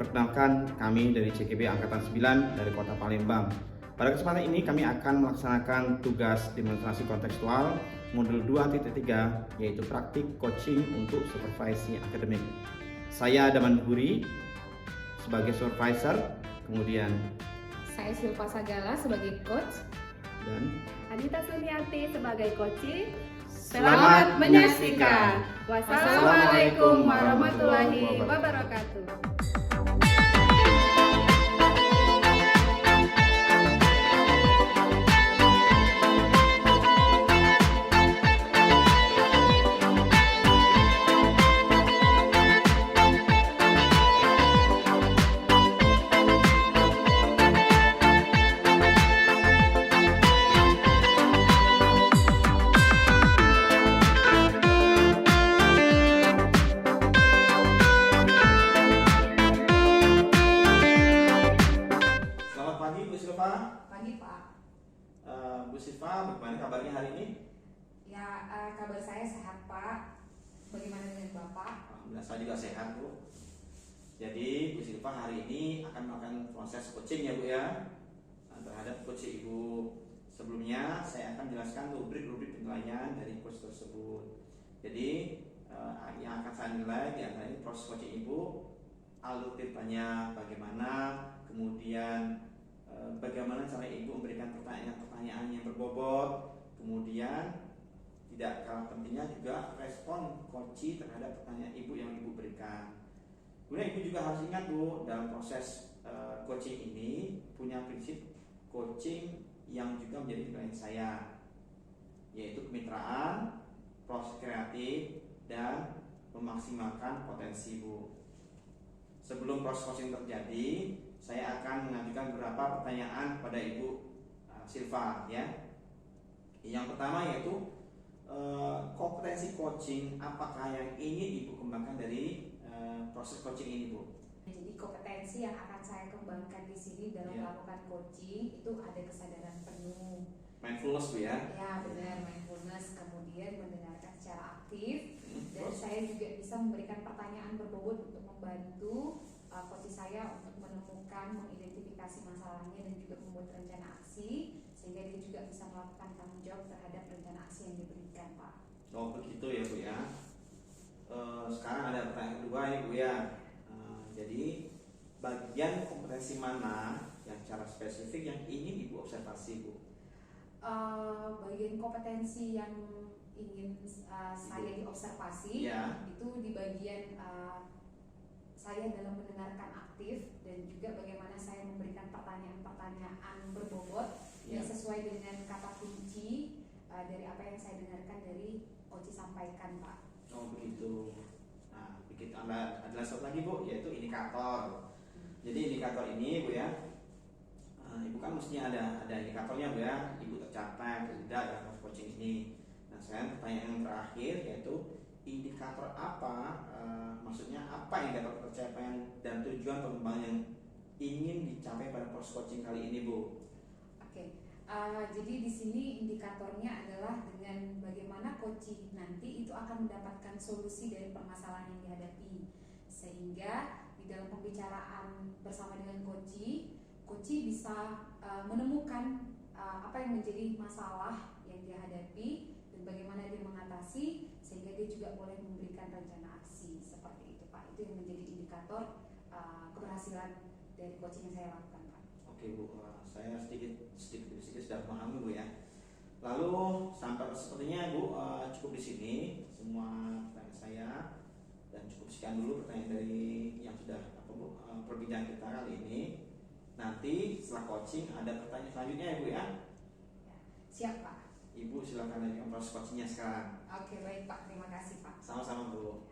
Perkenalkan, kami dari CGB Angkatan 9 dari Kota Palembang. Pada kesempatan ini kami akan melaksanakan tugas demonstrasi kontekstual modul 2.3, yaitu praktik coaching untuk supervisi akademik. Saya Daman Buri sebagai supervisor, kemudian saya Silva Sagala sebagai coach, dan Anita Sulianti sebagai coaching. Selamat menyaksikan. Wassalamualaikum warahmatullahi wabarakatuh. Pagi Pak. Bu Siva, bagaimana kabarnya hari ini? Ya, kabar saya sehat Pak. Bagaimana dengan Bapak? Alhamdulillah, saya juga sehat Bu. Jadi Bu Siva hari ini akan melakukan proses coaching ya Bu ya, terhadap coach Ibu. Sebelumnya saya akan jelaskan rubrik-rubrik penilaian dari coach tersebut. Jadi yang akan saya nilai di antara ini proses coaching Ibu, alur ceritanya bagaimana, kemudian bagaimana cara Ibu memberikan pertanyaan-pertanyaan yang berbobot, kemudian tidak kalah pentingnya juga respon coach terhadap pertanyaan Ibu yang Ibu berikan. Kemudian Ibu juga harus ingat Bu, dalam proses coaching ini punya prinsip coaching yang juga menjadi penilaian saya, yaitu kemitraan, proses kreatif, dan memaksimalkan potensi Ibu. Sebelum proses coaching terjadi, saya akan mengajukan beberapa pertanyaan kepada Ibu Silva ya. Yang pertama yaitu kompetensi coaching apakah yang ingin Ibu kembangkan dari proses coaching ini Bu? Jadi kompetensi yang akan saya kembangkan di sini dalam melakukan coaching itu ada kesadaran penuh. Mindfulness Bu ya? Ya benar, mindfulness, kemudian mendengarkan secara aktif, dan saya juga bisa memberikan pertanyaan berbobot untuk membantu coach saya untuk menemukan, mengidentifikasi masalahnya dan juga membuat rencana aksi sehingga dia juga bisa melakukan tanggung jawab terhadap rencana aksi yang diberikan Pak. Oh begitu ya Bu ya. Sekarang ada pertanyaan kedua ya Bu ya. Jadi bagian kompetensi mana yang secara spesifik yang ingin Ibu observasi Bu? Bagian kompetensi yang ingin saya diobservasi itu di bagian saya dalam mendengarkan aktif dan juga bagaimana saya memberikan pertanyaan-pertanyaan berbobot yang sesuai dengan kata kunci dari apa yang saya dengarkan dari coach sampaikan Pak. Oh begitu. Nah, begitu ada satu lagi Bu, yaitu indikator. Jadi indikator ini Bu ya, Ibu kan mestinya ada indikatornya Bu ya, Ibu tercapai atau tidak dalam coaching ini. Nah sekarang pertanyaan yang terakhir yaitu indikator apa, maksudnya apa indikator pencapaian dan tujuan pengembangan yang ingin dicapai pada proses coaching kali ini Bu? Oke, jadi di sini indikatornya adalah dengan bagaimana coaching nanti itu akan mendapatkan solusi dari permasalahan yang dihadapi, sehingga di dalam pembicaraan bersama dengan coach bisa menemukan apa yang menjadi masalah yang dihadapi dan bagaimana dia mengatasi sehingga dia juga boleh memberikan rencana aksi seperti itu Pak. Itu yang menjadi indikator keberhasilan dari coaching yang saya lakukan Pak. Oke Bu, saya sedikit sudah memahami Bu ya. Lalu sampai sepertinya Bu cukup di sini semua pertanyaan saya, dan cukup sekian dulu pertanyaan dari yang sudah perbincangan kita kali ini. Nanti setelah coaching ada pertanyaan selanjutnya ya Bu ya. Siap Pak. Ibu silakan lanjutkan proses coachingnya sekarang. Oke baik Pak, terima kasih Pak. Sama-sama Bu.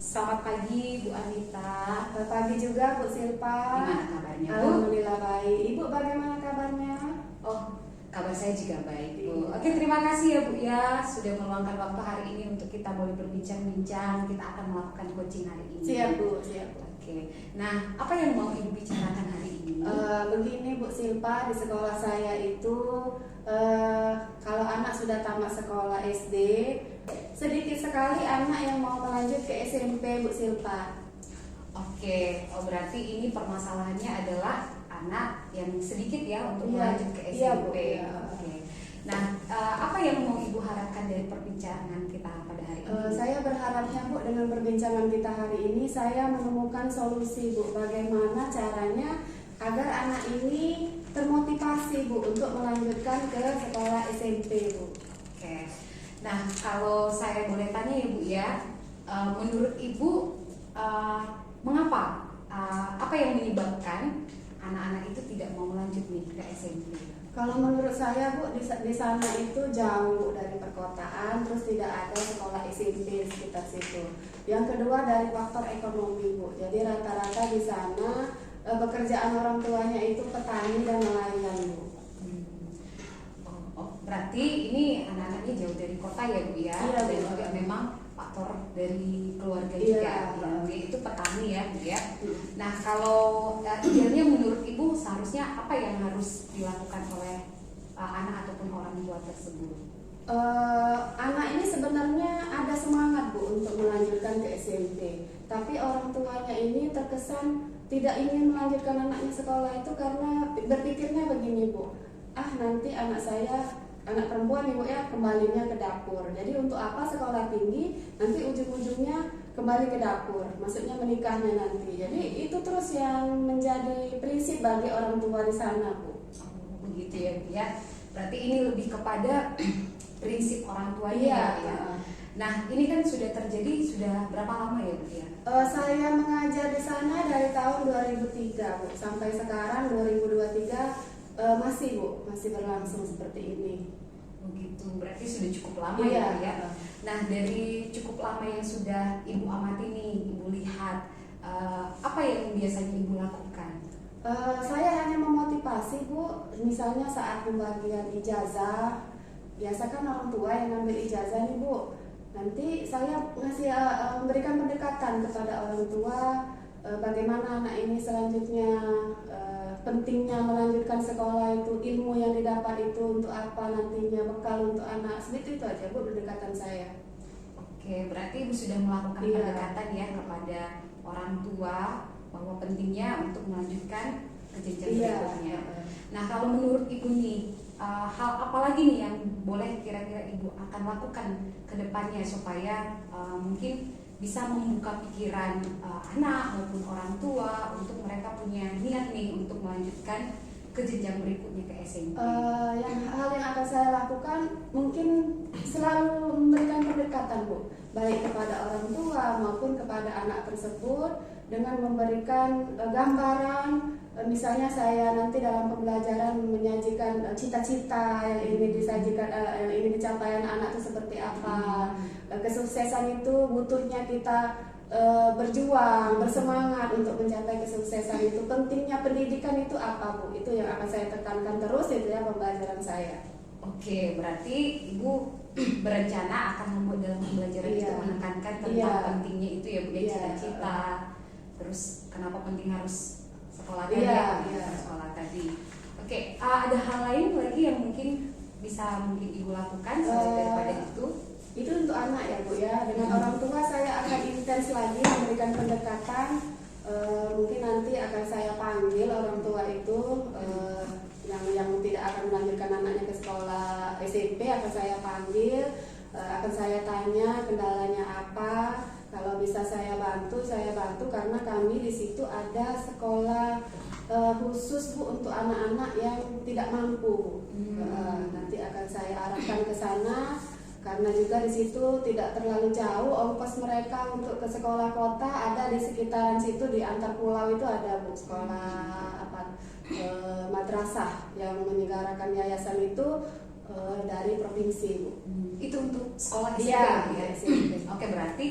Selamat pagi Bu Anita. Selamat pagi juga Bu Silva. Gimana kabarnya Bu? Alhamdulillah baik. Ibu bagaimana kabarnya? Oh, kabar saya juga baik Bu. Oke, terima kasih ya Bu ya sudah meluangkan waktu hari ini untuk kita boleh berbincang-bincang. Kita akan melakukan coaching hari ini. Siap Bu, siap Bu. Oke. Nah, apa yang mau Ibu bicarakan hari ini? Begini Bu Silpa, di sekolah saya itu kalau anak sudah tamat sekolah SD, sedikit sekali anak yang mau melanjut ke SMP Bu Silpa. Oke, berarti ini permasalahannya adalah anak yang sedikit ya untuk Iya, melanjut ke iya, Bu, SMP. iya. Oke. Nah, apa yang mau Ibu harapkan dari perbincangan kita pada hari ini? Saya berharapnya Bu, dengan perbincangan kita hari ini saya menemukan solusi Bu, bagaimana caranya agar anak ini termotivasi Bu untuk melanjutkan ke sekolah SMP Bu. Oke. Nah, kalau saya boleh tanya ya Bu ya, menurut Ibu mengapa? Apa yang menyebabkan anak-anak itu tidak mau melanjut nih ke SMP? Kalau menurut saya Bu, di sana itu jauh Bu dari perkotaan, terus tidak ada sekolah SMP di sekitar situ. Yang kedua dari faktor ekonomi Bu. Jadi rata-rata di sana pekerjaan orang tuanya itu petani dan nelayan Bu. Berarti ini anak-anaknya jauh dari kota ya Bu ya? Iya, Bu. Dan juga memang faktor dari keluarga Iya. juga, dia itu petani ya Bu ya. Nah, kalau idealnya menurut Ibu seharusnya apa yang harus dilakukan oleh anak ataupun orang tua tersebut? Anak ini sebenarnya ada semangat Bu untuk melanjutkan ke SMP, tapi orang tuanya ini terkesan tidak ingin melanjutkan anaknya sekolah itu karena berpikirnya begini Bu, nanti anak saya, anak perempuan Ibu ya, kembalinya ke dapur. Jadi untuk apa sekolah tinggi, nanti ujung-ujungnya kembali ke dapur, maksudnya menikahnya nanti. Jadi itu terus yang menjadi prinsip bagi orang tua di sana Bu. Begitu ya Bu ya. Berarti ini lebih kepada prinsip orang tuanya Iya. ya. Nah, ini kan sudah terjadi sudah berapa lama ya Bu ya? Saya mengajar di sana dari tahun 2003 Bu, sampai sekarang 2023 masih Bu, masih berlangsung seperti ini. Begitu, berarti sudah cukup lama Iya. ya Bu ya. Nah, dari cukup lama yang sudah Ibu amati nih, Ibu lihat apa yang biasanya Ibu lakukan? Saya hanya memotivasi Bu, misalnya saat pembagian ijazah, biasa kan orang tua yang ngambil ijazah nih Bu. Nanti saya ngasih memberikan pendekatan kepada orang tua, bagaimana anak ini selanjutnya, pentingnya melanjutkan sekolah itu, ilmu yang didapat itu untuk apa nantinya, bekal untuk anak, seperti itu aja Bu pendekatan saya. Oke, berarti Ibu sudah melakukan Iya. pendekatan ya kepada orang tua bahwa pentingnya untuk melanjutkan ke jenjang berikutnya. Nah, kalau menurut Ibu nih, hal apa lagi nih yang boleh kira-kira Ibu akan lakukan ke depannya supaya mungkin bisa membuka pikiran anak maupun orang tua untuk mereka punya niat nih untuk melanjutkan ke jenjang berikutnya ke SMP? Hal yang akan saya lakukan mungkin selalu memberikan pendekatan Bu, baik kepada orang tua maupun kepada anak tersebut dengan memberikan gambaran. Misalnya saya nanti dalam pembelajaran menyajikan cita-cita yang ingin disajikan, yang ingin dicapai anak itu seperti apa. Kesuksesan itu butuhnya kita berjuang, bersemangat untuk mencapai kesuksesan itu. Pentingnya pendidikan itu apa Bu? Itu yang akan saya tekankan terus itu ya pembelajaran saya. Oke, berarti Ibu berencana akan membuat dalam pembelajaran itu Iya. menekankan tentang Iya. pentingnya itu ya Bu ya, Iya. cita-cita. Terus kenapa penting harus sekolah tadi Iya, ya, iya. sekolah tadi. Oke, ada hal lain lagi yang mungkin bisa Ibu lakukan selain daripada itu? Itu untuk anak ya Bu ya. Dengan orang tua saya akan intens lagi memberikan pendekatan. Mungkin nanti akan saya panggil orang tua itu yang tidak akan melanjutkan anaknya ke sekolah SMP, akan saya panggil, akan saya tanya kendalanya apa. Kalau bisa saya bantu karena kami di situ ada sekolah khusus Bu untuk anak-anak yang tidak mampu. Nanti akan saya arahkan ke sana karena juga di situ tidak terlalu jauh ongkos mereka untuk ke sekolah kota, ada di sekitaran situ di antar pulau itu ada Bu sekolah madrasah yang menyelenggarakan yayasan itu dari provinsi Bu. Itu untuk sekolah SMP Iya, ya? SMP. Oke, berarti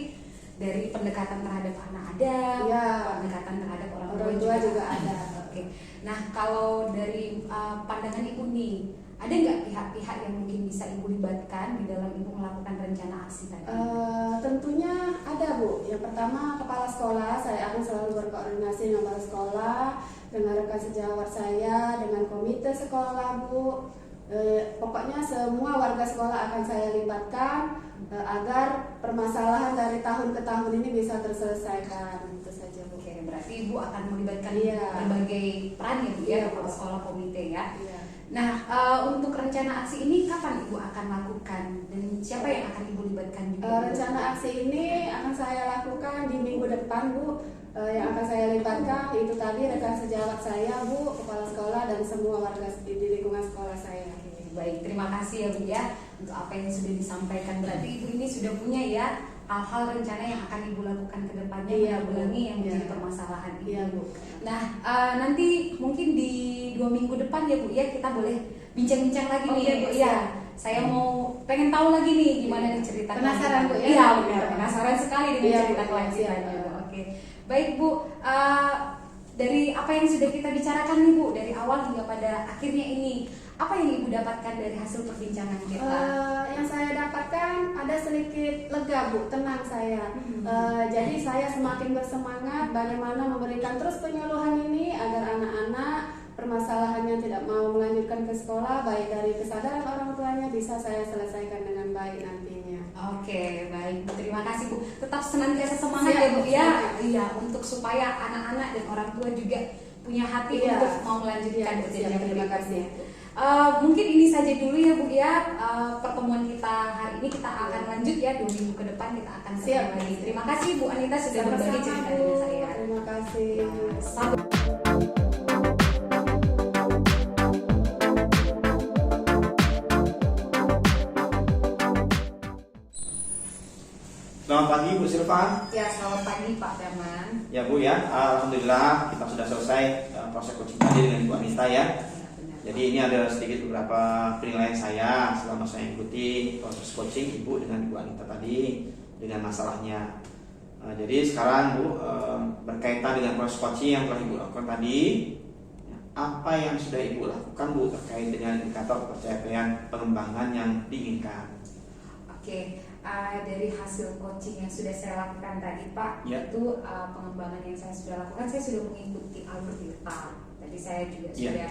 dari pendekatan terhadap anak ada, Iya. pendekatan terhadap orang Orang tua juga ada. Oke. Nah, kalau dari pandangan Ibu nih, ada nggak pihak-pihak yang mungkin bisa Ibu libatkan di dalam Ibu melakukan rencana aksi tadi? Tentunya ada Bu. Yang pertama kepala sekolah, saya akan selalu berkoordinasi dengan kepala sekolah, dengan rekan sejawat saya, dengan komite sekolah Bu. Pokoknya semua warga sekolah akan saya libatkan agar permasalahan dari tahun ke tahun ini bisa terselesaikan. Itu saja Bu. Oke, berarti Ibu akan melibatkan Iya. berbagai peran ya Bu ya, Iya, kepala Bu. sekolah, komite ya. Iya. Nah, untuk rencana aksi ini kapan Ibu akan lakukan dan siapa yang akan Ibu libatkan juga? Rencana aksi ini akan saya lakukan di minggu depan Bu. Yang akan saya libatkan itu tadi rekan sejawat saya Bu, kepala sekolah dan semua warga di lingkungan sekolah saya. Baik, terima kasih ya Bu ya untuk apa yang sudah disampaikan. Berarti Ibu ini sudah punya ya hal-hal rencana yang akan Ibu lakukan ke depannya Iya, Bu. menanggulangi yang menjadi Iya. permasalahan ini. Iya Bu. Nah, nanti mungkin di 2 minggu depan ya Bu ya kita boleh bincang-bincang lagi nih Oke, ya Bu Bu, ya. siap. Saya mau pengen tahu lagi nih gimana nih cerita Penasaran, Bu, ya? Iya benar, penasaran sekali dengan Iya, cerita Bu. kelanjutannya Siap. Bu. Oke. Baik Bu, dari apa yang sudah kita bicarakan nih Bu dari awal hingga pada akhirnya ini, apa yang Ibu dapatkan dari hasil perbincangan kita? Yang saya dapatkan ada sedikit lega Bu, tenang saya. Jadi saya semakin bersemangat bagaimana memberikan terus penyuluhan ini agar anak-anak permasalahannya tidak mau melanjutkan ke sekolah, baik dari kesadaran orang tuanya bisa saya selesaikan dengan baik nantinya. Oke, baik Bu. Terima kasih Bu. Tetap senantiasa semangat Siap, ya Bu ya. siap. Iya, untuk supaya anak-anak dan orang tua juga punya hati Iya. untuk mau melanjutkan Iya, perjalanan siap. Terima berikutnya. kasih. Mungkin ini saja dulu ya Bu ya. Pertemuan kita hari ini kita akan lanjut ya 2 minggu ke depan kita akan ketemu Siap. lagi. Terima kasih Bu Anita sudah berbagi Sama-sama cerita Bu. dengan saya. Terima kasih. Sampai Selamat pagi Bu Silva. ya, selamat pagi Pak Daman. Ya Bu ya, alhamdulillah kita sudah selesai proses coaching tadi dengan Bu Anita ya. Benar. Jadi ini ada sedikit beberapa penilaian saya selama saya ikuti proses coaching Ibu dengan Bu Anita tadi dengan masalahnya. Jadi sekarang Bu berkaitan dengan proses coaching yang telah Ibu lakukan tadi, apa yang sudah Ibu lakukan Bu terkait dengan indikator kepercayaan pengembangan yang diinginkan? Oke, dari hasil coaching yang sudah saya lakukan tadi Pak, Ya. itu pengembangan yang saya sudah lakukan, saya sudah mengikuti alur data. Tadi saya juga Ya. sudah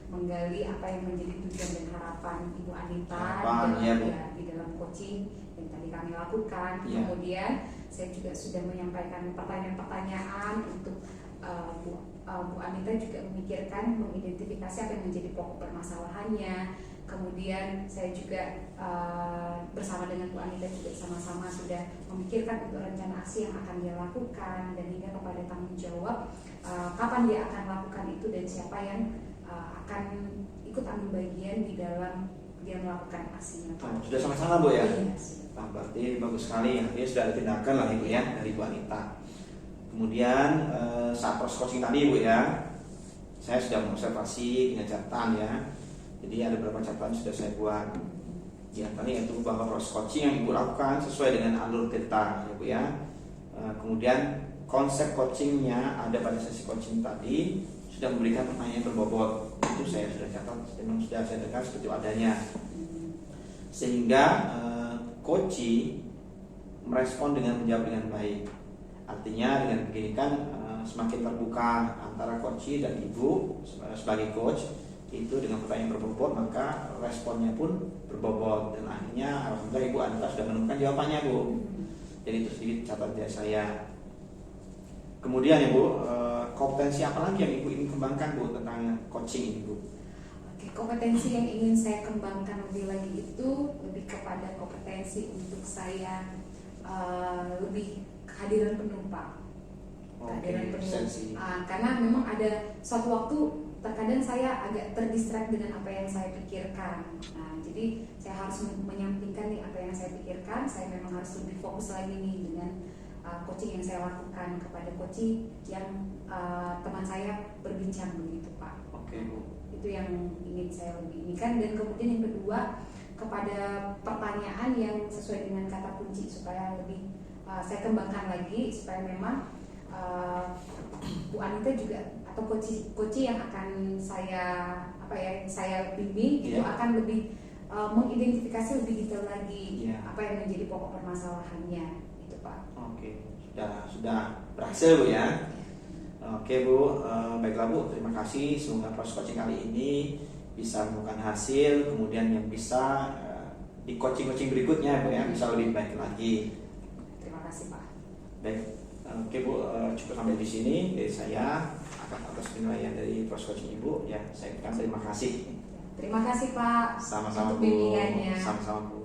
menggali apa yang menjadi tujuan dan harapan Ibu Anita Harapan, di ya, dalam, Bu. di dalam coaching yang tadi kami lakukan. Ya. Kemudian saya juga sudah menyampaikan pertanyaan-pertanyaan untuk Bu Anita juga memikirkan, mengidentifikasi apa yang menjadi pokok permasalahannya. Kemudian saya juga bersama dengan Bu Anita juga sama-sama sudah memikirkan untuk rencana aksi yang akan dia lakukan dan hingga kepada tanggung jawab kapan dia akan lakukan itu dan siapa yang akan ikut ambil bagian di dalam dia melakukan aksinya. Sudah sama-sama Bu ya? Iya, sudah. Nah, berarti bagus sekali ya, dia sudah ada tindakan lah Ibu ya dari Bu Anita. Kemudian saat proses coaching tadi Bu ya, saya sudah mengobservasi dengan catatan ya. Jadi ada beberapa catatan sudah saya buat. Di antaranya itu bahwa proses coaching yang Ibu lakukan sesuai dengan alur cerita ya Bu ya. Kemudian konsep coachingnya ada pada sesi coaching tadi sudah memberikan pertanyaan berbobot. Itu saya sudah catat, memang sudah saya dengar seperti adanya. Sehingga coaching merespon dengan menjawab dengan baik. Artinya dengan begini kan semakin terbuka antara coach dan Ibu sebagai coach itu dengan pertanyaan berbobot, maka responnya pun berbobot dan akhirnya alhamdulillah Ibu Anita sudah menemukan jawabannya Bu. Jadi itu sedikit catatan dari saya. Kemudian ya Bu, kompetensi apa lagi yang Ibu ingin kembangkan Bu tentang coaching ini Bu? Oke, kompetensi yang ingin saya kembangkan lebih lagi itu lebih kepada kompetensi untuk saya lebih kehadiran penuh Pak. Kehadiran penuh. Karena memang ada suatu waktu terkadang saya agak terdistract dengan apa yang saya pikirkan. Nah, jadi saya harus menyampingkan nih apa yang saya pikirkan. Saya memang harus lebih fokus lagi nih dengan coaching yang saya lakukan kepada coaching yang teman saya berbincang begitu Pak. Oke Bu. Itu yang ingin saya lebih inginkan. Dan kemudian yang kedua kepada pertanyaan yang sesuai dengan kata kunci supaya lebih saya kembangkan lagi supaya memang Bu Anita juga atau coach yang akan saya apa ya saya bimbing itu Iya. akan lebih mengidentifikasi lebih detail lagi Iya. apa yang menjadi pokok permasalahannya itu Pak. Oke, sudah berhasil Bu ya. Oke Bu, baiklah Bu, terima kasih. Semoga proses coaching kali ini bisa menemukan hasil, kemudian yang bisa di coaching berikutnya Bu ya bisa lebih baik lagi. Terima kasih Pak. Baik, oke Bu, cukup sampai di sini dari saya atas penilaian dari proses coaching Ibu ya. Saya ucapkan terima kasih. Terima kasih Pak Sama-sama untuk Bu. bimbingannya. Sama-sama Bu.